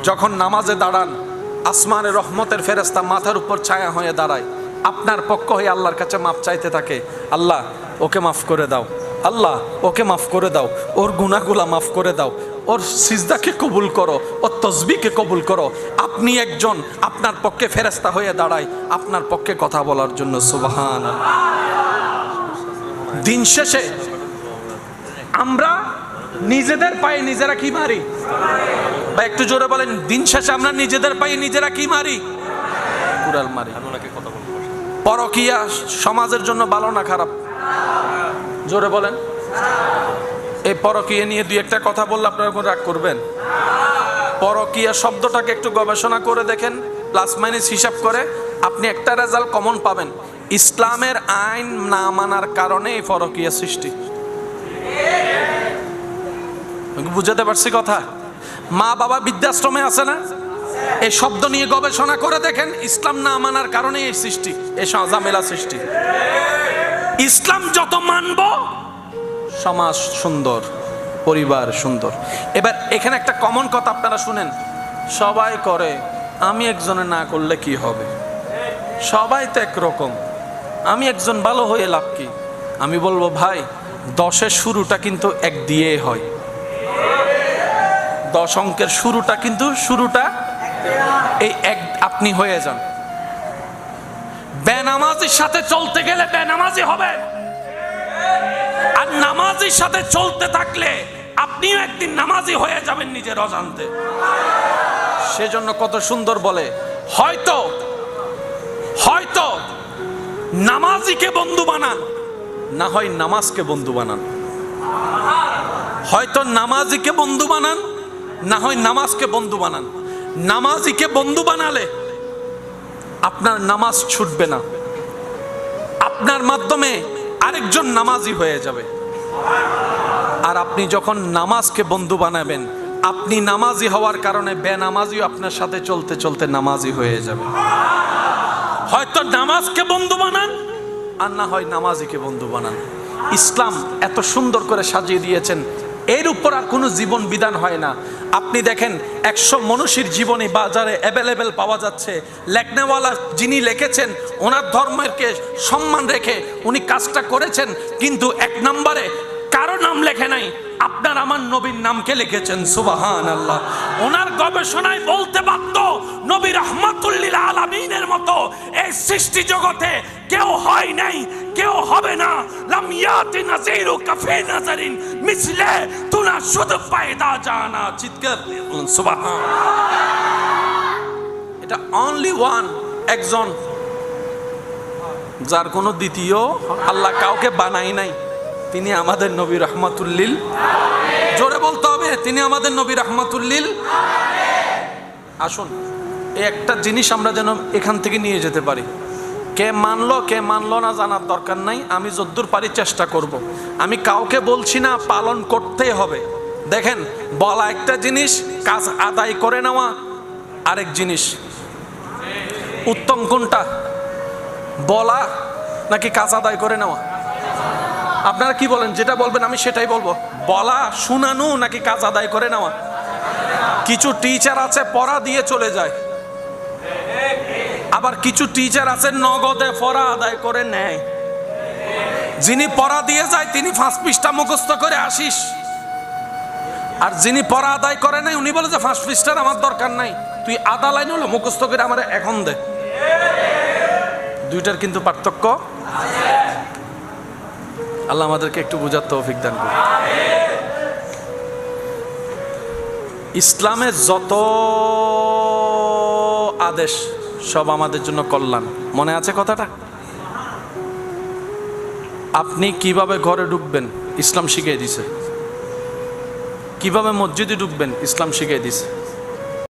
যখন নামাজে দাঁড়ান আসমানের রহমতের ফেরেশতা মাথার উপর ছায়া হয়ে দাঁড়ায়, আপনার পক্ষ হয়ে আল্লাহর কাছে মাফ চাইতে থাকে, আল্লাহ ওকে মাফ করে দাও, আল্লাহ ওকে মাফ করে দাও, ওর গুনাহগুলা মাফ করে দাও, ওর সিজদাকে কবুল করো, ওর তসবিহকে কবুল করো। আপনি একজন আপনার পক্ষে ফেরেশতা হয়ে দাঁড়ায় আপনার পক্ষে কথা বলার জন্য। সুবহানাল্লাহ। দিন শেষে আমরা নিজেদের পায়ে নিজেরা কি মারি? বা একটু জোরে বলেন, দিন শেষে আমরা নিজেদের পায়ে নিজেরা কি মারি? কুড়াল মারি। পরকীয়া সমাজের জন্য ভালো না খারাপ? জোরে বলেন। এই পরকীয়া নিয়ে দুই একটা কথা বললে আপনারা কোন রাগ করবেন? পরকীয়া শব্দটাকে একটু গবেষণা করে দেখেন, প্লাস মাইনাস হিসাব করে আপনি একটা রেজাল্ট কমন পাবেন। ইসলামের আইন না মানার কারণে এই পরকীয়া সৃষ্টি। বুঝাতে পারছি কথা? মা বাবা বৃদ্ধাশ্রমে আছে না, এই শব্দ নিয়ে গবেষণা করে দেখেন, ইসলাম না মানার কারণে এই সৃষ্টি, এই ঝামেলা সৃষ্টি। ইসলাম যত মানব সমাজ সুন্দর, পরিবার সুন্দর। এবার এখানে একটা কমন কথা আপনারা শুনেন, সবাই করে, আমি একজনে না করলে কি হবে? সবাই তো একরকম, আমি একজন ভালো হয়ে লাভ কি? আমি বলবো ভাই, 10-এর শুরুটা কিন্তু 1 দিয়ে হয়। 10 অঙ্কের শুরুটা কিন্তু এই 1 আপনি হয়ে যান। বেনামাজির সাথে চলতে গেলে বেনামাজি হবে, আর নামাজির সাথে চলতে থাকলে আপনিও একদিন নামাজি হয়ে যাবেন নিজের অজান্তে। সেজন্য কত সুন্দর বলে, হয়তো নামাজিকে বন্ধু বানান, না হয় নামাজকে বন্ধু বানান। হয়তো নামাজিকে বন্ধু বানান, না হয় নামাজকে বন্ধু বানান। নামাজিকে বন্ধু বানালে আপনার নামাজ ছুটবে না, আপনার মাধ্যমে আরেকজন নামাজি হয়ে যাবে। আর আপনি যখন নামাজকে বন্ধু বানাবেন, আপনি নামাজি হওয়ার কারণে বেনামাজিও আপনার সাথে চলতে চলতে নামাজি হয়ে যাবে। হয়তো নামাজকে বন্ধু বানান, আর না হয় নামাজিকে বন্ধু বানান। ইসলাম এত সুন্দর করে সাজিয়ে দিয়েছেন, এর উপর আর কোনো জীবন বিধান হয় না। আপনি দেখেন 100 মনীষীর জীবনী বাজারে অ্যাভেলেবেল পাওয়া যাচ্ছে। লেখনেওয়ালা যিনি লিখেছেন, ওনার ধর্মকে সম্মান রেখে উনি কাজটা করেছেন, কিন্তু 1 নম্বরে কারো নাম লেখে নাই, আপনার আমার নবীর নামকে লিখেছেন। সুবহানাল্লাহ। ওনার গবেষণায় বলতে বাধ্য, নবী রাহমাতুল লিল আলামিনের মতো এই সৃষ্টি জগতে কেউ হয় নাই, কেউ হবে না। লাম ইয়াতি নাযিরু কাফি নাযারিন মিসলে তুনা শুধু পায়দা জানা। চিৎকার বলুন সুবহানাল্লাহ। এটা অনলি ওয়ান, একজন, যার কোনো দ্বিতীয় আল্লাহ কাউকে বানাই নাই, তিনি আমাদের নবী রাহমাতুল লিল। জোরে বলতে হবে, তিনি আমাদের নবী রাহমাতুল লিল। আসুন, এই একটা জিনিস আমরা যেন এখান থেকে নিয়ে যেতে পারি। কে মানলো না জানার দরকার নাই, আমি যদ্দূর পারি চেষ্টা করব। আমি কাউকে বলছি না, পালন করতেই হবে। দেখেন, বলা একটা জিনিস, কাজ আদায় করে নেওয়া আরেক জিনিস। উত্তম কোনটা, বলা নাকি কাজ আদায় করে নেওয়া? আপনারা কি বলেন? যেটা বলবেন আমি সেটাই বলবো। বলা, শোনানো নাকি কাজ আদায় করে নেওয়া? কিছু টিচার আছে পড়া দিয়ে চলে যায়, আবার কিছু টিচার আছে নগদে পড়া আদায় করে নেয়। যিনি পড়া দিয়ে যায় তিনি 5 পৃষ্ঠা মুখস্থ করে আসিস, আর যিনি পড়া আদায় করে নাই উনি বলে যে 5 পৃষ্ঠার আমার দরকার নাই, তুই আধা লাইন হলো মুখস্থ করে আমার এখন দে। দুইটার কিন্তু পার্থক্য আছে। আল্লাহ আমাদেরকে একটু বোঝার তৌফিক দান করুন। ইসলামের যত আদেশ সব আমাদের জন্য কল্যাণ। মনে আছে কথাটা? আপনি কিভাবে ঘরে ঢুকবেন ইসলাম শিখিয়ে দিছে, কিভাবে মসজিদে ঢুকবেন ইসলাম শিখিয়ে দিছে।